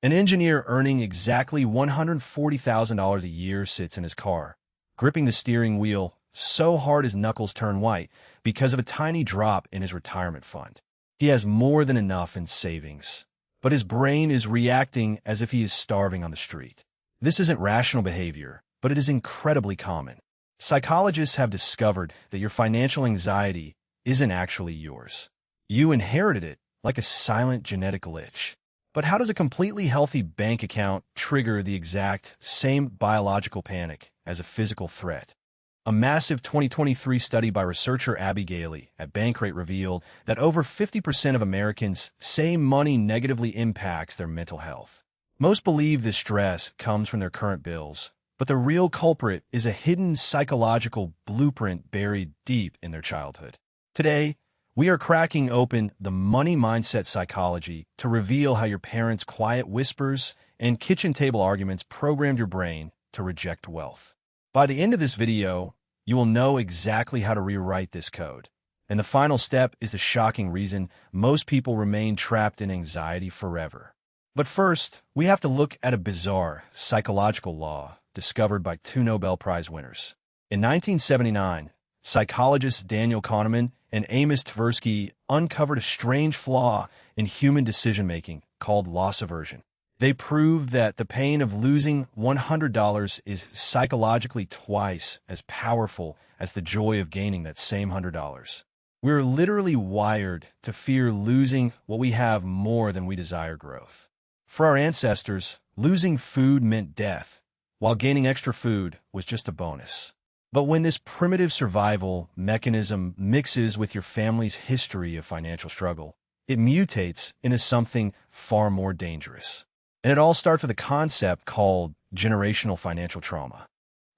An engineer earning exactly $140,000 a year sits in his car, gripping the steering wheel so hard his knuckles turn white because of a tiny drop in his retirement fund. He has more than enough in savings, but his brain is reacting as if he is starving on the street. This isn't rational behavior, but it is incredibly common. Psychologists have discovered that your financial anxiety isn't actually yours. You inherited it like a silent genetic glitch. But how does a completely healthy bank account trigger the exact same biological panic as a physical threat? A massive 2023 study by researcher Abby Gailey at Bankrate revealed that over 50% of Americans say money negatively impacts their mental health. Most believe this stress comes from their current bills, but the real culprit is a hidden psychological blueprint buried deep in their childhood. Today, we are cracking open the money mindset psychology to reveal how your parents' quiet whispers and kitchen table arguments programmed your brain to reject wealth. By the end of this video, you will know exactly how to rewrite this code. And the final step is the shocking reason most people remain trapped in anxiety forever. But first, we have to look at a bizarre psychological law discovered by two Nobel Prize winners. In 1979, psychologists Daniel Kahneman and Amos Tversky uncovered a strange flaw in human decision-making called loss aversion. They proved that the pain of losing $100 is psychologically twice as powerful as the joy of gaining that same $100. We're literally wired to fear losing what we have more than we desire growth. For our ancestors, losing food meant death, while gaining extra food was just a bonus. But when this primitive survival mechanism mixes with your family's history of financial struggle, it mutates into something far more dangerous. And it all starts with a concept called generational financial trauma.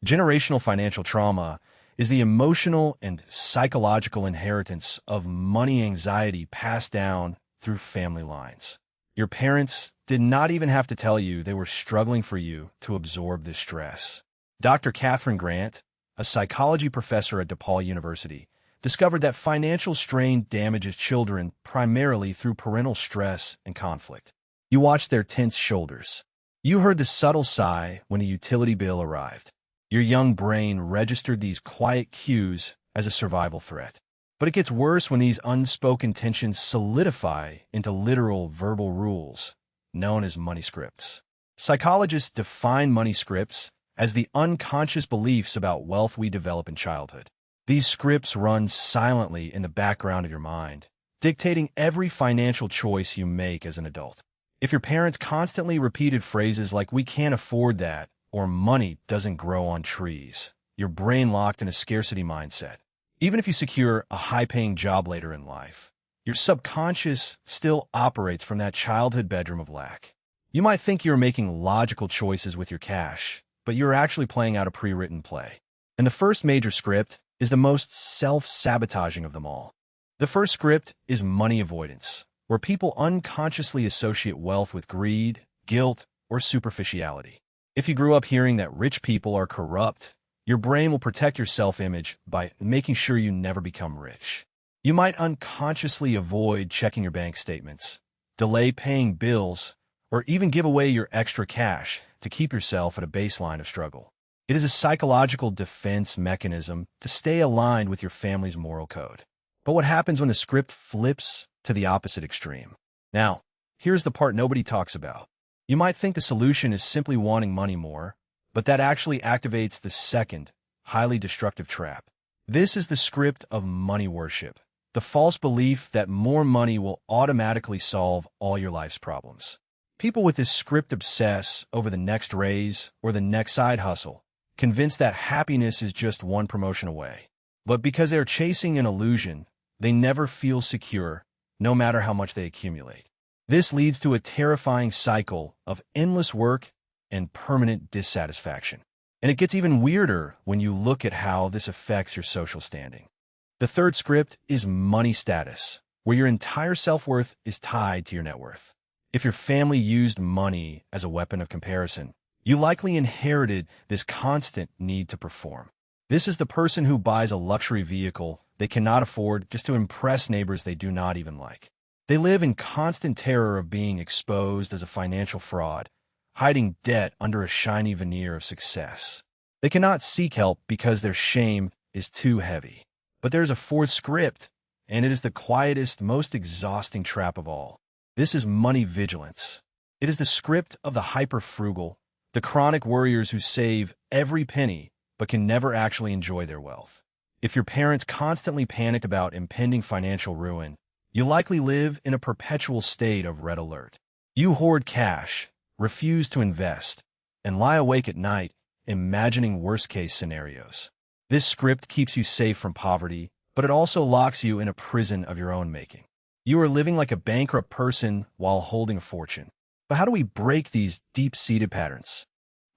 Generational financial trauma is the emotional and psychological inheritance of money anxiety passed down through family lines. Your parents did not even have to tell you they were struggling for you to absorb this stress. Dr. Catherine Grant, a psychology professor at DePaul University, discovered that financial strain damages children primarily through parental stress and conflict. You watched their tense shoulders. You heard the subtle sigh when a utility bill arrived. Your young brain registered these quiet cues as a survival threat. But it gets worse when these unspoken tensions solidify into literal verbal rules, known as money scripts. Psychologists define money scripts as the unconscious beliefs about wealth we develop in childhood. These scripts run silently in the background of your mind, dictating every financial choice you make as an adult. If your parents constantly repeated phrases like "we can't afford that" or "money doesn't grow on trees," your brain locked in a scarcity mindset. Even if you secure a high-paying job later in life, your subconscious still operates from that childhood bedroom of lack. You might think you're making logical choices with your cash, but you're actually playing out a pre-written play. And the first major script is the most self-sabotaging of them all. The first script is money avoidance, where people unconsciously associate wealth with greed, guilt, or superficiality. If you grew up hearing that rich people are corrupt, your brain will protect your self-image by making sure you never become rich. You might unconsciously avoid checking your bank statements, delay paying bills, or even give away your extra cash to keep yourself at a baseline of struggle. It is a psychological defense mechanism to stay aligned with your family's moral code. But what happens when the script flips to the opposite extreme? Now, here's the part nobody talks about. You might think the solution is simply wanting money more, but that actually activates the second, highly destructive trap. This is the script of money worship, the false belief that more money will automatically solve all your life's problems. People with this script obsess over the next raise or the next side hustle, convinced that happiness is just one promotion away. But because they're chasing an illusion, they never feel secure, no matter how much they accumulate. This leads to a terrifying cycle of endless work and permanent dissatisfaction. And it gets even weirder when you look at how this affects your social standing. The third script is money status, where your entire self-worth is tied to your net worth. If your family used money as a weapon of comparison, you likely inherited this constant need to perform. This is the person who buys a luxury vehicle they cannot afford just to impress neighbors they do not even like. They live in constant terror of being exposed as a financial fraud, hiding debt under a shiny veneer of success. They cannot seek help because their shame is too heavy. But there's a fourth script, and it is the quietest, most exhausting trap of all. This is money vigilance. It is the script of the hyper-frugal, the chronic worriers who save every penny but can never actually enjoy their wealth. If your parents constantly panicked about impending financial ruin, you likely live in a perpetual state of red alert. You hoard cash, refuse to invest, and lie awake at night imagining worst-case scenarios. This script keeps you safe from poverty, but it also locks you in a prison of your own making. You are living like a bankrupt person while holding a fortune. But how do we break these deep-seated patterns?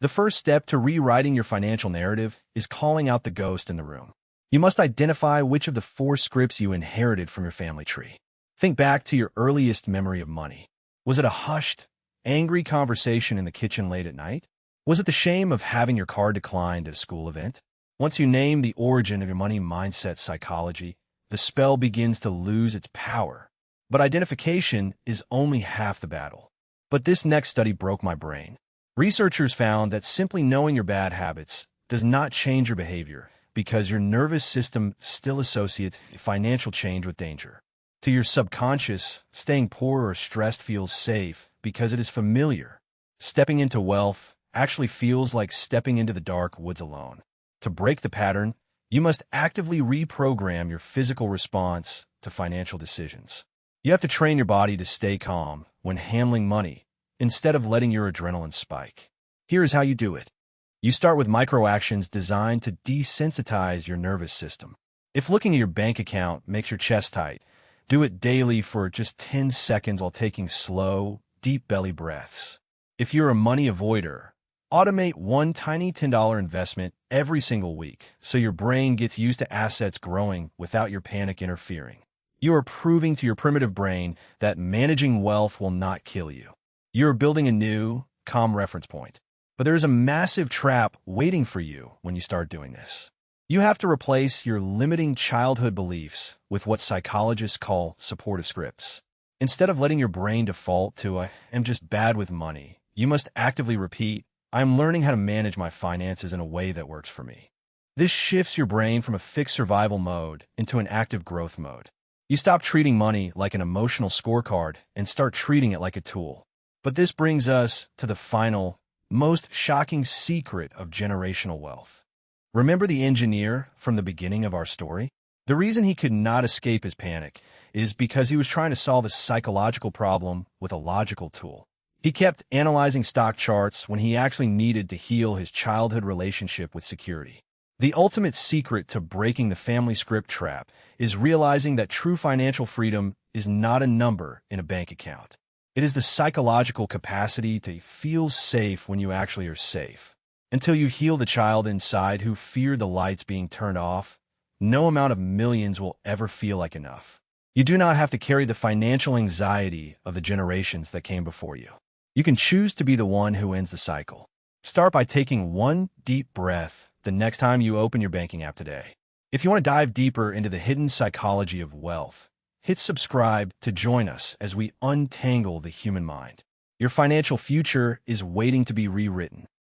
The first step to rewriting your financial narrative is calling out the ghost in the room. You must identify which of the four scripts you inherited from your family tree. Think back to your earliest memory of money. Was it a hushed, angry conversation in the kitchen late at night? Was it the shame of having your card declined at a school event? Once you name the origin of your money mindset psychology, the spell begins to lose its power. But identification is only half the battle. But this next study broke my brain. Researchers found that simply knowing your bad habits does not change your behavior because your nervous system still associates financial change with danger. To your subconscious, staying poor or stressed feels safe because it is familiar. Stepping into wealth actually feels like stepping into the dark woods alone. To break the pattern, you must actively reprogram your physical response to financial decisions. You have to train your body to stay calm when handling money, instead of letting your adrenaline spike. Here is how you do it. You start with micro-actions designed to desensitize your nervous system. If looking at your bank account makes your chest tight, do it daily for just 10 seconds while taking slow, deep belly breaths. If you're a money avoider, automate one tiny $10 investment every single week so your brain gets used to assets growing without your panic interfering. You are proving to your primitive brain that managing wealth will not kill you. You are building a new, calm reference point. But there is a massive trap waiting for you when you start doing this. You have to replace your limiting childhood beliefs with what psychologists call supportive scripts. Instead of letting your brain default to "I am just bad with money," you must actively repeat, "I'm learning how to manage my finances in a way that works for me." This shifts your brain from a fixed survival mode into an active growth mode. You stop treating money like an emotional scorecard and start treating it like a tool. But this brings us to the final, most shocking secret of generational wealth. Remember the engineer from the beginning of our story? The reason he could not escape his panic is because he was trying to solve a psychological problem with a logical tool. He kept analyzing stock charts when he actually needed to heal his childhood relationship with security. The ultimate secret to breaking the family script trap is realizing that true financial freedom is not a number in a bank account. It is the psychological capacity to feel safe when you actually are safe. Until you heal the child inside who feared the lights being turned off, no amount of millions will ever feel like enough. You do not have to carry the financial anxiety of the generations that came before you. You can choose to be the one who ends the cycle. Start by taking one deep breath the next time you open your banking app today. If you want to dive deeper into the hidden psychology of wealth, hit subscribe to join us as we untangle the human mind. Your financial future is waiting to be rewritten.